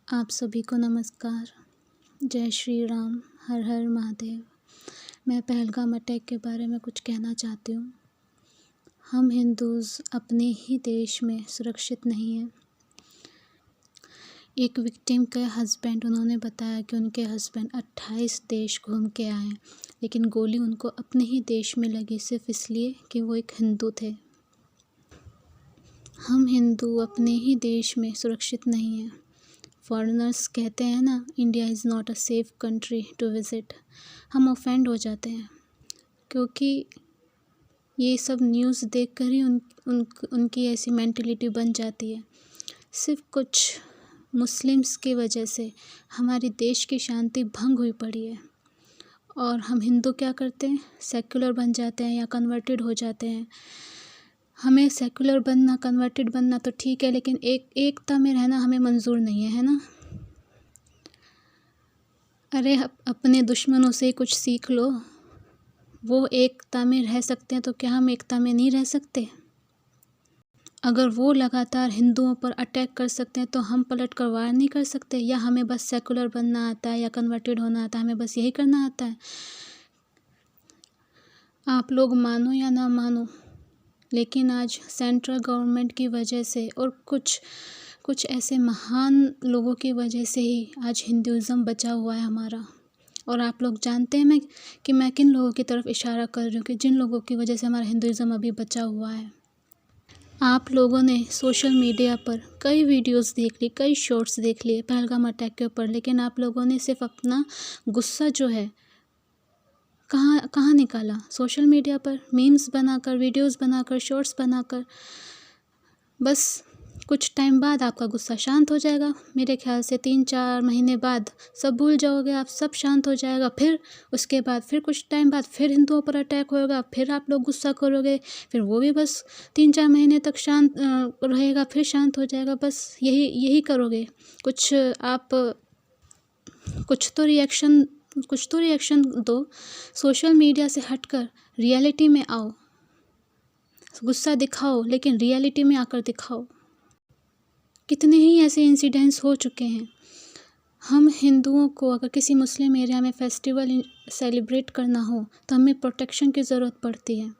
आप सभी को नमस्कार। जय श्री राम, हर हर महादेव। मैं पहलगाम अटैक के बारे में कुछ कहना चाहती हूँ। हम हिंदूज़ अपने ही देश में सुरक्षित नहीं हैं। एक विक्टिम के हस्बैंड, उन्होंने बताया कि उनके हस्बैंड 28 देश घूम के आए, लेकिन गोली उनको अपने ही देश में लगी सिर्फ इसलिए कि वो एक हिंदू थे। हम हिंदू अपने ही देश में सुरक्षित नहीं हैं। फॉरेनर्स कहते हैं ना, India is not a safe country to visit. हम ऑफेंड हो जाते हैं क्योंकि ये सब न्यूज़ देखकर ही उनकी ऐसी मेंटलिटी बन जाती है। सिर्फ कुछ मुस्लिम्स की वजह से हमारी देश की शांति भंग हुई पड़ी है और हम हिंदू क्या करते हैं, सेक्युलर बन जाते हैं या कन्वर्टेड हो जाते हैं। हमें सेकुलर बनना, कन्वर्टेड बनना तो ठीक है, लेकिन एकता में रहना हमें मंजूर नहीं है ना। अरे अपने दुश्मनों से कुछ सीख लो। वो एकता में रह सकते हैं तो क्या हम एकता में नहीं रह सकते? अगर वो लगातार हिंदुओं पर अटैक कर सकते हैं तो हम पलट कर वार नहीं कर सकते? या हमें बस सेकुलर बनना आता है या कन्वर्टेड होना आता है, हमें बस यही करना आता है? आप लोग मानो या ना मानो, लेकिन आज सेंट्रल गवर्नमेंट की वजह से और कुछ ऐसे महान लोगों की वजह से ही आज हिंदुज़म बचा हुआ है हमारा। और आप लोग जानते हैं मैं किन लोगों की तरफ इशारा कर रही हूँ, कि जिन लोगों की वजह से हमारा हिंदुज़म अभी बचा हुआ है। आप लोगों ने सोशल मीडिया पर कई वीडियोस देख ली, कई शॉर्ट्स देख लिए पहलगाम अटैक के ऊपर, लेकिन आप लोगों ने सिर्फ अपना गुस्सा जो है कहाँ निकाला? सोशल मीडिया पर मीम्स बनाकर, वीडियोस बनाकर, शॉर्ट्स बनाकर। बस कुछ टाइम बाद आपका गुस्सा शांत हो जाएगा। मेरे ख्याल से 3-4 महीने बाद सब भूल जाओगे आप, सब शांत हो जाएगा। फिर उसके बाद फिर कुछ टाइम बाद फिर हिंदुओं पर अटैक होगा, फिर आप लोग गुस्सा करोगे, फिर वो भी बस 3-4 महीने तक शांत रहेगा, फिर शांत हो जाएगा। बस यही करोगे। कुछ तो रिएक्शन दो। सोशल मीडिया से हटकर रियलिटी में आओ। गुस्सा दिखाओ, लेकिन रियलिटी में आकर दिखाओ। कितने ही ऐसे इंसिडेंट्स हो चुके हैं। हम हिंदुओं को अगर किसी मुस्लिम एरिया में फेस्टिवल सेलिब्रेट करना हो तो हमें प्रोटेक्शन की ज़रूरत पड़ती है।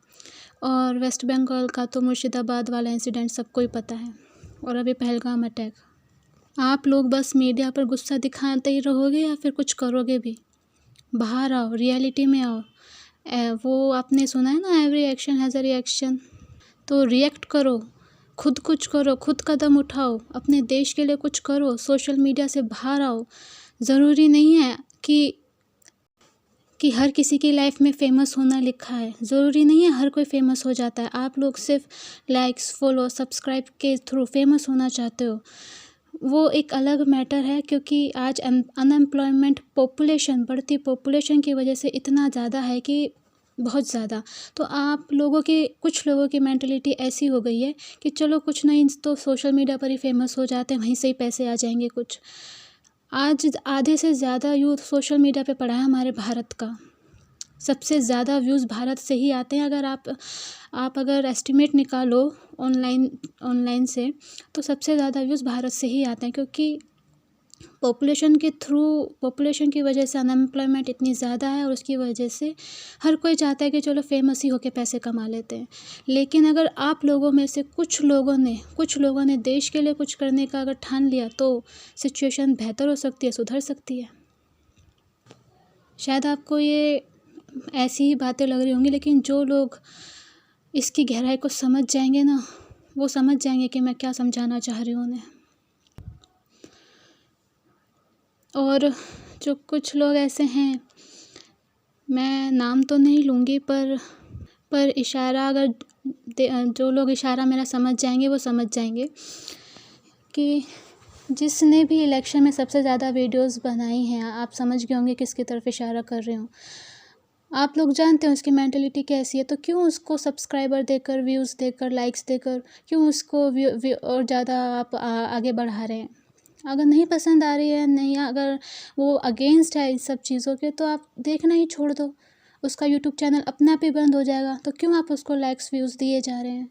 और वेस्ट बंगाल का तो मुर्शिदाबाद वाला इंसिडेंट सबको ही पता है, और अभी पहलगाम अटैक। आप लोग बस मीडिया पर गुस्सा दिखाते ही रहोगे या फिर कुछ करोगे भी? बाहर आओ, रियलिटी में आओ। वो आपने सुना है ना, every action has a reaction. तो रिएक्ट करो, खुद कुछ करो, खुद कदम उठाओ, अपने देश के लिए कुछ करो। सोशल मीडिया से बाहर आओ। ज़रूरी नहीं है कि हर किसी की लाइफ में फ़ेमस होना लिखा है। ज़रूरी नहीं है हर कोई फ़ेमस हो जाता है। आप लोग सिर्फ लाइक्स, फॉलो, सब्सक्राइब के थ्रू फ़ेमस होना चाहते हो, वो एक अलग मैटर है। क्योंकि आज अनएम्प्लॉयमेंट बढ़ती पॉपुलेशन की वजह से इतना ज़्यादा है कि बहुत ज़्यादा। तो कुछ लोगों की मेंटलिटी ऐसी हो गई है कि चलो कुछ नहीं तो सोशल मीडिया पर ही फेमस हो जाते हैं, वहीं से ही पैसे आ जाएंगे कुछ। आज आधे से ज़्यादा यूथ सोशल मीडिया पे पड़ा है हमारे भारत का। सबसे ज़्यादा व्यूज़ भारत से ही आते हैं। अगर आप अगर एस्टिमेट निकालो ऑनलाइन से, तो सबसे ज़्यादा व्यूज़ भारत से ही आते हैं। क्योंकि पॉपुलेशन की वजह से अनएम्प्लॉयमेंट इतनी ज़्यादा है, और उसकी वजह से हर कोई चाहता है कि चलो फेमस ही होके पैसे कमा लेते हैं। लेकिन अगर आप लोगों में से कुछ लोगों ने देश के लिए कुछ करने का अगर ठान लिया तो सिचुएशन बेहतर हो सकती है, सुधर सकती है। शायद आपको ये ऐसी ही बातें लग रही होंगी, लेकिन जो लोग इसकी गहराई को समझ जाएंगे ना, वो समझ जाएंगे कि मैं क्या समझाना चाह रही हूँ उन्हें। और जो कुछ लोग ऐसे हैं, मैं नाम तो नहीं लूँगी, पर इशारा अगर जो लोग इशारा मेरा समझ जाएंगे वो समझ जाएंगे कि जिसने भी इलेक्शन में सबसे ज़्यादा वीडियोस बनाई हैं, आप समझ गए होंगे किसकी तरफ इशारा कर रही हूँ। आप लोग जानते हैं उसकी मेंटलिटी कैसी है, तो क्यों उसको सब्सक्राइबर देकर, व्यूज़ देकर, लाइक्स देकर क्यों उसको और ज़्यादा आप आगे बढ़ा रहे हैं? अगर नहीं पसंद आ रही है, नहीं, अगर वो अगेंस्ट है इस सब चीज़ों के, तो आप देखना ही छोड़ दो। उसका यूट्यूब चैनल अपने आप ही बंद हो जाएगा। तो क्यों आप उसको लाइक्स, व्यूज़ दिए जा रहे हैं?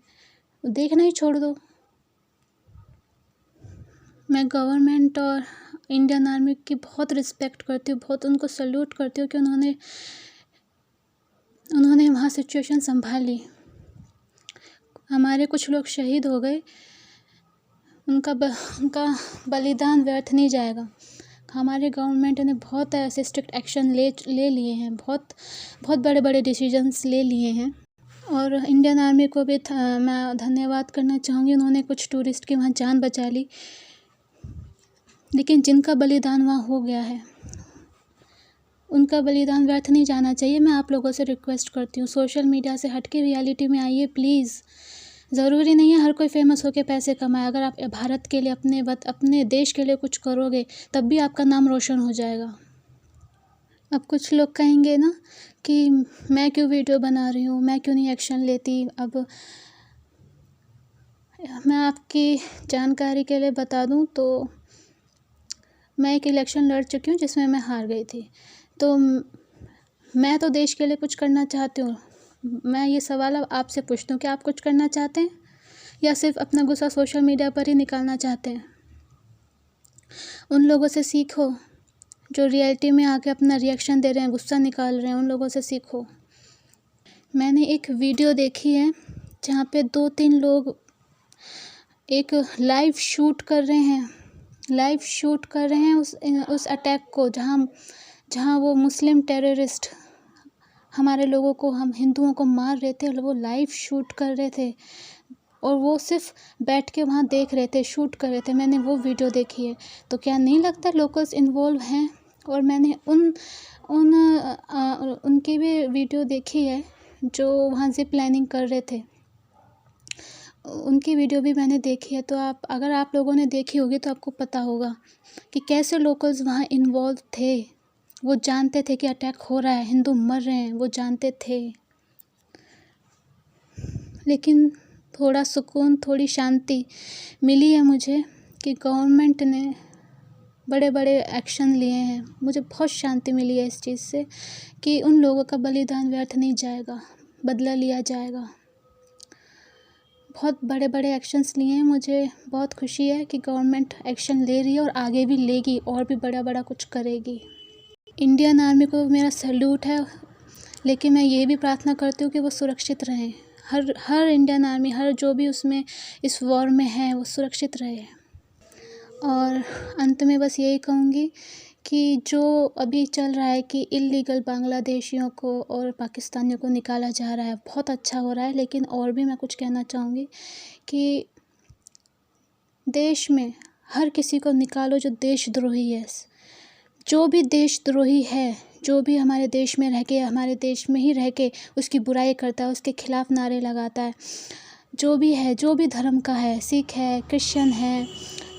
देखना ही छोड़ दो। मैं गवर्नमेंट और इंडियन आर्मी की बहुत रिस्पेक्ट करती हूँ, बहुत उनको सल्यूट करती हूँ कि उन्होंने वहाँ सिचुएशन संभाली। हमारे कुछ लोग शहीद हो गए, उनका बलिदान व्यर्थ नहीं जाएगा। हमारे गवर्नमेंट ने बहुत ऐसे स्ट्रिक्ट एक्शन ले लिए हैं, बहुत बड़े बड़े डिसीजंस ले लिए हैं। और इंडियन आर्मी को भी मैं धन्यवाद करना चाहूँगी, उन्होंने कुछ टूरिस्ट की वहाँ जान बचा ली। लेकिन जिनका बलिदान वहाँ हो गया है, उनका बलिदान व्यर्थ नहीं जाना चाहिए। मैं आप लोगों से रिक्वेस्ट करती हूँ, सोशल मीडिया से हट के रियलिटी में आइए प्लीज़। ज़रूरी नहीं है हर कोई फेमस होकर पैसे कमाए। अगर आप भारत के लिए, अपने देश के लिए कुछ करोगे, तब भी आपका नाम रोशन हो जाएगा। अब कुछ लोग कहेंगे ना कि मैं क्यों वीडियो बना रही हूँ, मैं क्यों नहीं एक्शन लेती। अब मैं आपकी जानकारी के लिए बता दूँ तो मैं एक इलेक्शन लड़ चुकी हूँ जिसमें मैं हार गई थी। तो मैं तो देश के लिए कुछ करना चाहती हूँ। मैं ये सवाल अब आपसे पूछती हूँ कि आप कुछ करना चाहते हैं या सिर्फ अपना गुस्सा सोशल मीडिया पर ही निकालना चाहते हैं? उन लोगों से सीखो जो रियलिटी में आके अपना रिएक्शन दे रहे हैं, गुस्सा निकाल रहे हैं, उन लोगों से सीखो। मैंने एक वीडियो देखी है जहाँ पे 2-3 लोग एक लाइव शूट कर रहे हैं उस अटैक को, जहाँ वो मुस्लिम टेररिस्ट हमारे लोगों को, हम हिंदुओं को मार रहे थे। और वो लाइव शूट कर रहे थे और वो सिर्फ बैठ के वहाँ देख रहे थे, शूट कर रहे थे। मैंने वो वीडियो देखी है। तो क्या नहीं लगता लोकल्स इन्वॉल्व हैं? और मैंने उनकी भी वीडियो देखी है जो वहाँ ज़िप लाइनिंग कर रहे थे, उनकी वीडियो भी मैंने देखी है। तो अगर आप लोगों ने देखी होगी तो आपको पता होगा कि कैसे लोकल्स वहाँ इन्वॉल्व थे। वो जानते थे कि अटैक हो रहा है, हिंदू मर रहे हैं, वो जानते थे। लेकिन थोड़ा सुकून, थोड़ी शांति मिली है मुझे कि गवर्नमेंट ने बड़े बड़े एक्शन लिए हैं। मुझे बहुत शांति मिली है इस चीज़ से कि उन लोगों का बलिदान व्यर्थ नहीं जाएगा, बदला लिया जाएगा। बहुत बड़े बड़े एक्शंस लिए हैं। मुझे बहुत खुशी है कि गवर्नमेंट एक्शन ले रही है और आगे भी लेगी और भी बड़ा कुछ करेगी। इंडियन आर्मी को मेरा सैल्यूट है, लेकिन मैं ये भी प्रार्थना करती हूँ कि वो सुरक्षित रहें। हर इंडियन आर्मी, हर जो भी उसमें इस वॉर में है, वो सुरक्षित रहे। और अंत में बस यही कहूँगी कि जो अभी चल रहा है कि इल्लीगल बांग्लादेशियों को और पाकिस्तानियों को निकाला जा रहा है, बहुत अच्छा हो रहा है। लेकिन और भी मैं कुछ कहना चाहूँगी कि देश में हर किसी को निकालो जो देशद्रोही है। जो भी देशद्रोही है, जो भी हमारे देश में रह के, हमारे देश में ही रह के उसकी बुराई करता है, उसके खिलाफ़ नारे लगाता है, जो भी है, जो भी धर्म का है, सिख है, क्रिश्चियन है,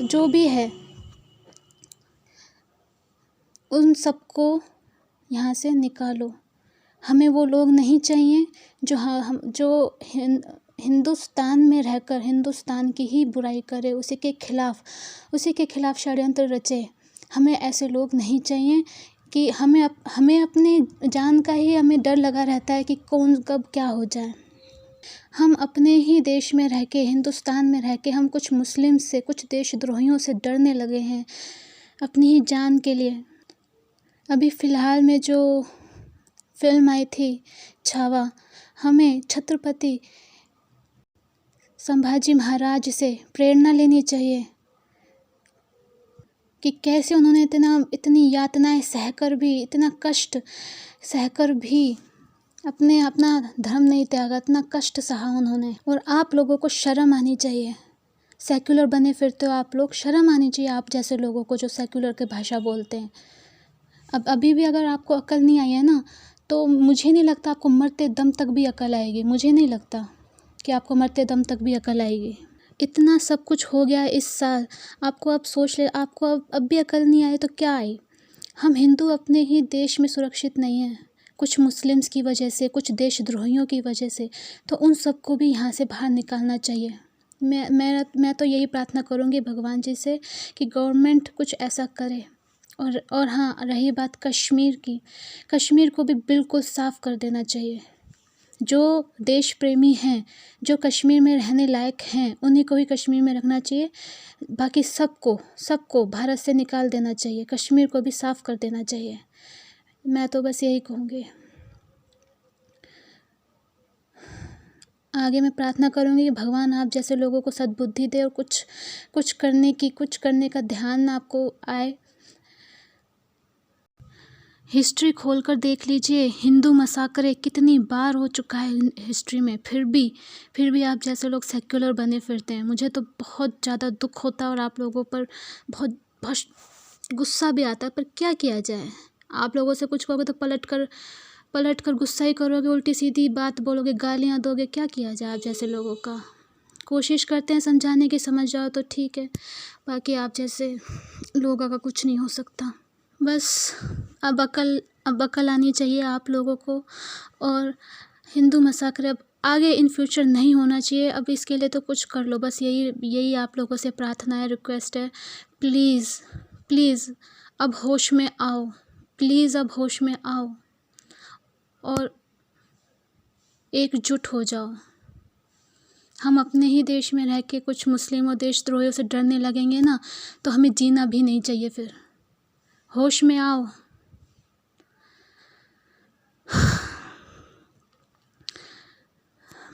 जो भी है, उन सबको यहाँ से निकालो। हमें वो लोग नहीं चाहिए जो हिंदुस्तान में रहकर हिंदुस्तान की ही बुराई करे, उसी के खिलाफ़ षड्यंत्र रचे। हमें ऐसे लोग नहीं चाहिए कि हमें अपने जान का ही हमें डर लगा रहता है कि कौन कब क्या हो जाए। हम अपने ही देश में रह के, हिंदुस्तान में रह के, हम कुछ मुस्लिम से, कुछ देशद्रोहियों से डरने लगे हैं अपनी ही जान के लिए। अभी फ़िलहाल में जो फिल्म आई थी छावा, हमें छत्रपति संभाजी महाराज से प्रेरणा लेनी चाहिए कि कैसे उन्होंने इतनी यातनाएं सहकर भी, इतना कष्ट सहकर भी अपना धर्म नहीं त्यागा, इतना कष्ट सहा उन्होंने। और आप लोगों को शर्म आनी चाहिए। सेक्युलर बने फिरते हो आप लोग, शर्म आनी चाहिए आप जैसे लोगों को जो सेक्युलर की भाषा बोलते हैं। अब अभी भी अगर आपको अकल नहीं आई है ना, तो मुझे नहीं लगता आपको मरते दम तक भी अकल आएगी। मुझे नहीं लगता कि आपको मरते दम तक भी अकल आएगी। इतना सब कुछ हो गया इस साल, आपको अब सोच ले, आपको अब भी अकल नहीं आई तो क्या आई? हम हिंदू अपने ही देश में सुरक्षित नहीं हैं, कुछ मुस्लिम्स की वजह से, कुछ देशद्रोहियों की वजह से। तो उन सबको भी यहाँ से बाहर निकालना चाहिए। मैं तो यही प्रार्थना करूँगी भगवान जी से कि गवर्नमेंट कुछ ऐसा करे। और हाँ, रही बात कश्मीर की, कश्मीर को भी बिल्कुल साफ़ कर देना चाहिए। जो देश प्रेमी हैं, जो कश्मीर में रहने लायक हैं, उन्हीं को ही कश्मीर में रखना चाहिए। बाकी सबको भारत से निकाल देना चाहिए, कश्मीर को भी साफ़ कर देना चाहिए। मैं तो बस यही कहूँगी। आगे मैं प्रार्थना करूँगी कि भगवान आप जैसे लोगों को सद्बुद्धि दे और कुछ करने का ध्यान आपको आए। हिस्ट्री खोलकर देख लीजिए, हिंदू मसाकरे कितनी बार हो चुका है हिस्ट्री में, फिर भी आप जैसे लोग सेक्युलर बने फिरते हैं। मुझे तो बहुत ज़्यादा दुख होता है और आप लोगों पर बहुत गुस्सा भी आता है, पर क्या किया जाए। आप लोगों से कुछ कहोगे तो पलट कर गुस्सा ही करोगे, उल्टी सीधी बात बोलोगे, गालियाँ दोगे। क्या किया जाए आप जैसे लोगों का। कोशिश करते हैं समझाने की, समझ जाओ तो ठीक है, बाकी आप जैसे लोगों का कुछ नहीं हो सकता। बस अब अकल आनी चाहिए आप लोगों को, और हिंदू मसाकर अब आगे इन फ्यूचर नहीं होना चाहिए। अब इसके लिए तो कुछ कर लो, बस यही आप लोगों से प्रार्थना है, रिक्वेस्ट है। प्लीज़ अब होश में आओ, प्लीज़ अब होश में आओ और एकजुट हो जाओ। हम अपने ही देश में रह के कुछ मुस्लिमों देशद्रोहियों से डरने लगेंगे ना, तो हमें जीना भी नहीं चाहिए। फिर होश में आओ।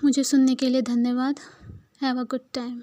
मुझे सुनने के लिए धन्यवाद। Have a good time.